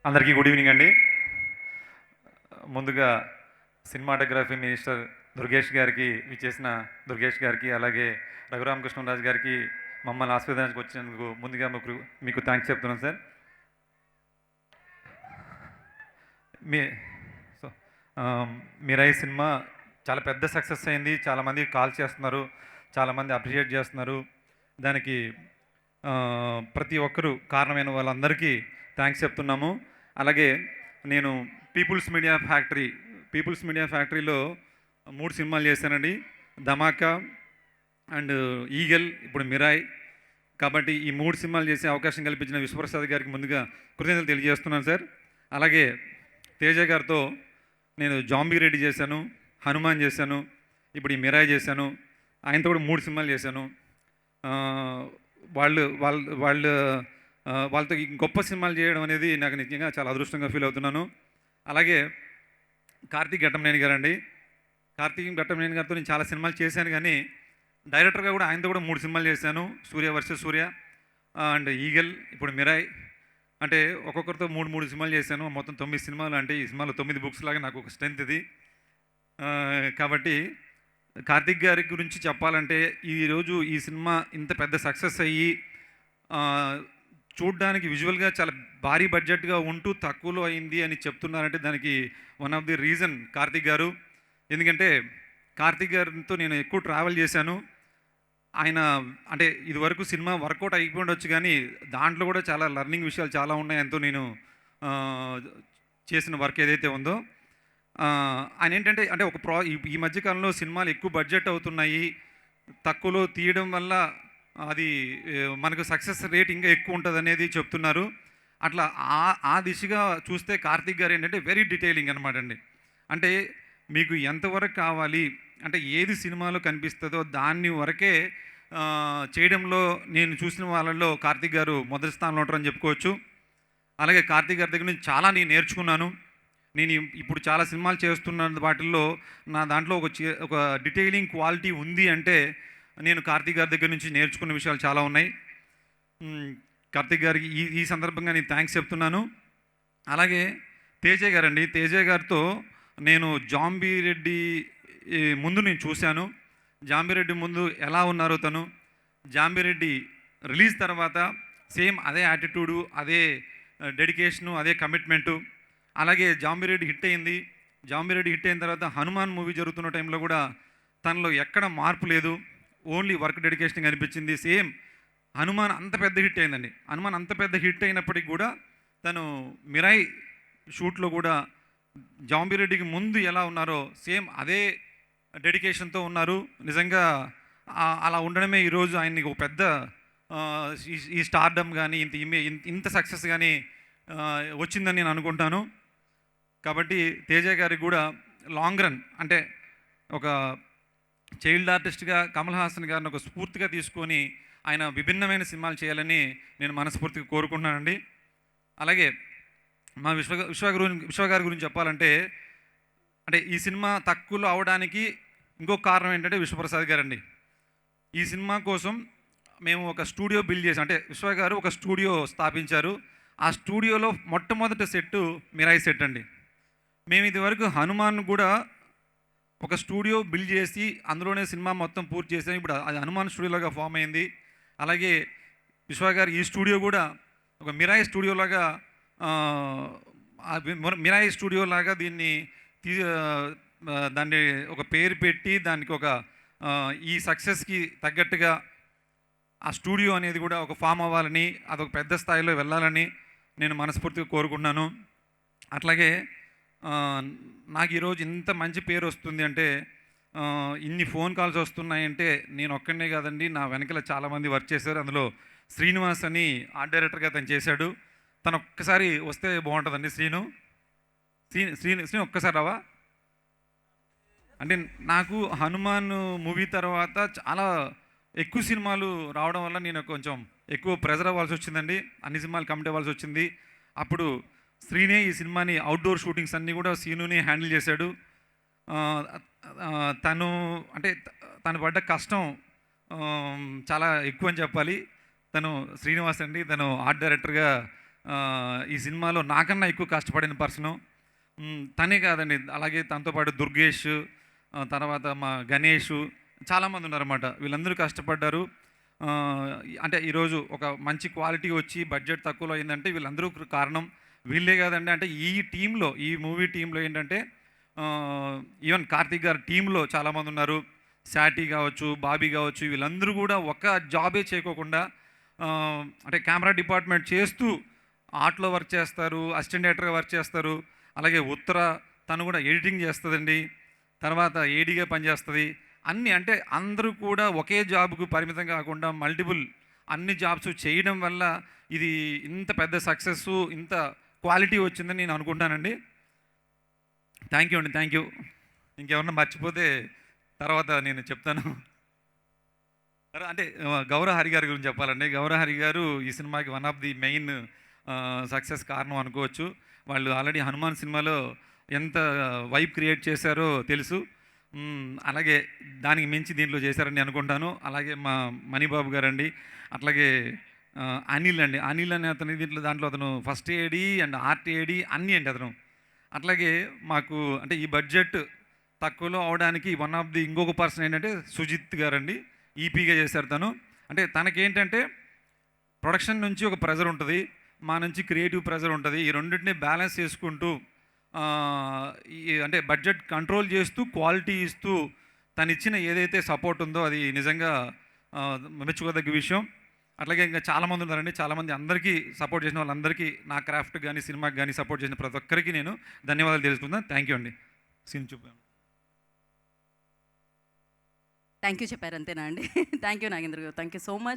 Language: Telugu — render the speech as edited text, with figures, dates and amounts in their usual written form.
అందరికీ గుడ్ ఈవినింగ్ అండి. ముందుగా సినిమాటోగ్రఫీ మినిస్టర్ దుర్గేష్ గారికి విచ్చేసిన దుర్గేష్ గారికి, అలాగే రఘురామకృష్ణరాజు గారికి మమ్మల్ని ఆస్వాదించడానికి వచ్చినందుకు ముందుగా మీకు థ్యాంక్స్ చెప్తున్నాను సార్. మీ సో మీరై సినిమా చాలా పెద్ద సక్సెస్ అయింది. చాలామంది కాల్ చేస్తున్నారు, చాలామంది అప్రిషియేట్ చేస్తున్నారు. దానికి ప్రతి ఒక్కరూ కారణమైన వాళ్ళందరికీ థ్యాంక్స్ చెప్తున్నాము. అలాగే నేను పీపుల్స్ మీడియా ఫ్యాక్టరీలో 3 సినిమాలు చేశానండి. ధమాకా అండ్ ఈగల్, ఇప్పుడు మిరాయ్. కాబట్టి ఈ 3 సినిమాలు చేసే అవకాశం కల్పించిన విశ్వప్రసాద్ గారికి ముందుగా కృతజ్ఞతలు తెలియజేస్తున్నాను సార్. అలాగే తేజ గారితో నేను జాంబీ రెడ్డి చేశాను, హనుమాన్ చేశాను, ఇప్పుడు ఈ మిరాయ్ చేశాను. ఆయనతో కూడా 3 సినిమాలు చేశాను. వాళ్ళు వాళ్ళతో గొప్ప సినిమాలు చేయడం అనేది నాకు నిజంగా చాలా అదృష్టంగా ఫీల్ అవుతున్నాను. అలాగే కార్తీక్ ఘట్టమనేని గారితో నేను చాలా సినిమాలు చేశాను, కానీ డైరెక్టర్గా కూడా ఆయనతో కూడా 3 సినిమాలు చేశాను. సూర్య వర్సెస్ సూర్య అండ్ ఈగల్, ఇప్పుడు మిరాయ్. అంటే ఒక్కొక్కరితో 3 సినిమాలు చేశాను. మొత్తం 9 సినిమాలు. అంటే ఈ సినిమాలో 9 బుక్స్ లాగా నాకు ఒక స్ట్రెంత్ ఇది. కాబట్టి కార్తీక్ గారి గురించి చెప్పాలంటే, ఈరోజు ఈ సినిమా ఇంత పెద్ద సక్సెస్ అయ్యి చూడ్డానికి విజువల్గా చాలా భారీ బడ్జెట్గా ఉంటూ తక్కువలో అయింది అని చెప్తున్నారంటే దానికి one of the reason Karthik గారు. ఎందుకంటే కార్తీక్ గారితో నేను ఎక్కువ ట్రావెల్ చేశాను. ఆయన అంటే ఇదివరకు సినిమా వర్కౌట్ అయిపోయి ఉండొచ్చు, కానీ దాంట్లో కూడా చాలా లర్నింగ్ విషయాలు చాలా ఉన్నాయి. ఎంతో నేను చేసిన వర్క్ ఏదైతే ఉందో ఆయన ఏంటంటే అంటే ఈ మధ్యకాలంలో సినిమాలు ఎక్కువ బడ్జెట్ అవుతున్నాయి, తక్కువలో తీయడం వల్ల అది మనకు సక్సెస్ రేట్ ఇంకా ఎక్కువ ఉంటుంది అనేది చెప్తున్నారు. అట్లా ఆ దిశగా చూస్తే కార్తీక్ గారు ఏంటంటే వెరీ డీటెయిలింగ్ అనమాట అండి. అంటే మీకు ఎంతవరకు కావాలి, అంటే ఏది సినిమాలో కనిపిస్తుందో దాన్ని వరకే చేయడంలో నేను చూసిన వాళ్ళల్లో కార్తీక్ గారు మొదటి స్థానంలో ఉంటారని చెప్పుకోవచ్చు. అలాగే కార్తీక్ గారి దగ్గర నుంచి చాలా నేను నేర్చుకున్నాను. నేను ఇప్పుడు చాలా సినిమాలు చేస్తున్న వాటిల్లో నా దాంట్లో ఒక డీటెయిలింగ్ క్వాలిటీ ఉంది అంటే నేను కార్తీక్ గారి దగ్గర నుంచి నేర్చుకున్న విషయాలు చాలా ఉన్నాయి. కార్తీక్ గారికి ఈ సందర్భంగా నేను థ్యాంక్స్ చెప్తున్నాను. అలాగే తేజ గారితో నేను జాంబీ రెడ్డి ముందు నేను చూశాను. జాంబీ రెడ్డి ముందు ఎలా ఉన్నారో తను, జాంబీ రెడ్డి రిలీజ్ తర్వాత సేమ్ అదే యాటిట్యూడు, అదే డెడికేషను, అదే కమిట్మెంటు. అలాగే జాంబీ రెడ్డి హిట్ అయింది. జాంబీ రెడ్డి హిట్ అయిన తర్వాత హనుమాన్ మూవీ జరుగుతున్న టైంలో కూడా తనలో ఎక్కడ మార్పు లేదు, ఓన్లీ వర్క్ డెడికేషన్ అనిపించింది. సేమ్ హనుమాన్ అంత పెద్ద హిట్ అయిందండి. హనుమాన్ అంత పెద్ద హిట్ అయినప్పటికీ కూడా తను మిరాయ్ షూట్లో కూడా జాంబీ రెడ్డికి ముందు ఎలా ఉన్నారో సేమ్ అదే డెడికేషన్తో ఉన్నారు. నిజంగా అలా ఉండడమే ఈరోజు ఆయనకి ఒక పెద్ద ఈ స్టార్డమ్ కానీ ఇంత సక్సెస్ కానీ వచ్చిందని నేను అనుకుంటాను. కాబట్టి తేజ గారికి కూడా లాంగ్ రన్, అంటే ఒక చైల్డ్ ఆర్టిస్ట్గా కమల్ హాసన్ గారిని ఒక స్ఫూర్తిగా తీసుకొని ఆయన విభిన్నమైన సినిమాలు చేయాలని నేను మనస్ఫూర్తిగా కోరుకుంటున్నానండి. అలాగే మా విశ్వ గారి గురించి చెప్పాలంటే, అంటే ఈ సినిమా తక్కువలో అవడానికి ఇంకొక కారణం ఏంటంటే విశ్వప్రసాద్ గారండి. ఈ సినిమా కోసం మేము ఒక స్టూడియో బిల్డ్ చేసాం. అంటే విశ్వ గారు ఒక స్టూడియో స్థాపించారు. ఆ స్టూడియోలో మొట్టమొదటి సెట్ మిరాయి సెట్ అండి. మేము ఇదివరకు హనుమాన్ కూడా ఒక స్టూడియో బిల్డ్ చేసి అందులోనే సినిమా మొత్తం పూర్తి చేసాం. ఇప్పుడు అది హనుమాన్ స్టూడియోలాగా ఫామ్ అయింది. అలాగే విశ్వ గారు ఈ స్టూడియో కూడా ఒక మిరాయి స్టూడియోలాగా దాన్ని ఒక పేరు పెట్టి దానికి ఒక ఈ సక్సెస్కి తగ్గట్టుగా ఆ స్టూడియో అనేది కూడా ఒక ఫామ్ అవ్వాలని, అదొక పెద్ద స్థాయిలో వెళ్ళాలని నేను మనస్ఫూర్తిగా కోరుకుంటున్నాను. అట్లాగే నాకు ఈరోజు ఇంత మంచి పేరు వస్తుంది అంటే, ఇన్ని ఫోన్ కాల్స్ వస్తున్నాయంటే నేను ఒక్కడనే కాదండి, నా వెనకాల చాలామంది వర్క్ చేశారు. అందులో శ్రీనివాస్ అని ఆర్ట్ డైరెక్టర్గా తను చేశాడు. తను ఒక్కసారి వస్తే బాగుంటుందండి. శ్రీను ఒక్కసారి రావా? అంటే నాకు హనుమాన్ మూవీ తర్వాత చాలా ఎక్కువ సినిమాలు రావడం వల్ల నేను కొంచెం ఎక్కువ ప్రెజర్ అవ్వాల్సి వచ్చిందండి. అన్ని సినిమాలు కమిట్ అవ్వాల్సి వచ్చింది. అప్పుడు శ్రీనే ఈ సినిమాని అవుట్డోర్ షూటింగ్స్ అన్నీ కూడా శ్రీనునే హ్యాండిల్ చేశాడు. తను పడ్డ కష్టం చాలా ఎక్కువ అని చెప్పాలి. తను శ్రీనివాస్ అండి, తను ఆర్ట్ డైరెక్టర్గా ఈ సినిమాలో నాకన్నా ఎక్కువ కష్టపడిన పర్సను. తనే కాదండి, అలాగే తనతో పాటు దుర్గేష్, తర్వాత మా గణేషు, చాలామంది ఉన్నారన్నమాట. వీళ్ళందరూ కష్టపడ్డారు. అంటే ఈరోజు ఒక మంచి క్వాలిటీ వచ్చి బడ్జెట్ తక్కువలో అయిందంటే వీళ్ళందరూ కారణం. వీళ్ళే కాదండి, అంటే ఈ టీంలో, ఈ మూవీ టీంలో ఏంటంటే ఈవెన్ కార్తీక్ గారి టీంలో చాలామంది ఉన్నారు. శాటీ కావచ్చు, బాబీ కావచ్చు, వీళ్ళందరూ కూడా ఒక జాబే చేయకోకుండా అంటే కెమెరా డిపార్ట్మెంట్ చేస్తూ ఆర్ట్‌లో వర్క్ చేస్తారు, అసిస్టెంట్ డైరెక్టర్‌గా వర్క్ చేస్తారు. అలాగే ఉత్తర, తను కూడా ఎడిటింగ్ చేస్తదండి. తర్వాత ఏడీగా పనిచేస్తది. అన్నీ అంటే అందరూ కూడా ఒకే జాబ్‌కు పరిమితం కాకుండా మల్టిపుల్ అన్ని జాబ్స్ చేయడం వల్ల ఇది ఇంత పెద్ద సక్సెస్సు, ఇంత క్వాలిటీ వచ్చిందని నేను అనుకుంటానండి. థ్యాంక్ యూ అండి. Thank you. ఇంకేమన్నా మర్చిపోతే తర్వాత నేను చెప్తాను. అంటే గౌరవ హరి గారి గురించి చెప్పాలండి. గౌరవ హరి గారు ఈ సినిమాకి one of the main success కారణం అనుకోవచ్చు. వాళ్ళు ఆల్రెడీ హనుమాన్ సినిమాలో ఎంత వైబ్ క్రియేట్ చేశారో తెలుసు. అలాగే దానికి మించి దీంట్లో చేశారని అనుకుంటాను. అలాగే మా మణిబాబు గారండి, అట్లాగే అనిల్ అండి. అనిల్ అనే అతని దాంట్లో అతను ఫస్ట్ ఏడీ అండ్ ఆర్ట్ ఏడీ అన్నీ అండి అతను. అట్లాగే మాకు అంటే ఈ బడ్జెట్ తక్కువలో అవడానికి వన్ ఆఫ్ ది ఇంకొక పర్సన్ ఏంటంటే సుజిత్ గారండి. ఈపీగా చేశారు తను. అంటే తనకేంటంటే ప్రొడక్షన్ నుంచి ఒక ప్రెజర్ ఉంటుంది, మా నుంచి క్రియేటివ్ ప్రెజర్ ఉంటుంది. ఈ రెండింటిని బ్యాలెన్స్ చేసుకుంటూ ఈ అంటే బడ్జెట్ కంట్రోల్ చేస్తూ క్వాలిటీ ఇస్తూ తను ఇచ్చిన ఏదైతే సపోర్ట్ ఉందో అది నిజంగా మెచ్చుకోదగ్గ విషయం. అట్లాగే ఇంకా చాలామంది ఉన్నారండి. చాలామంది అందరికీ సపోర్ట్ చేసిన వాళ్ళందరికీ, నా క్రాఫ్ట్ కానీ సినిమాకి కానీ సపోర్ట్ చేసిన ప్రతి ఒక్కరికి నేను ధన్యవాదాలు తెలుసుకుంటాను. థ్యాంక్ యూ అండి. సీన్ చూపాను. థ్యాంక్ యూ చెప్పారు అంతేనా అండి? థ్యాంక్ యూ నాగేంద్ర గారు. Thank you so much.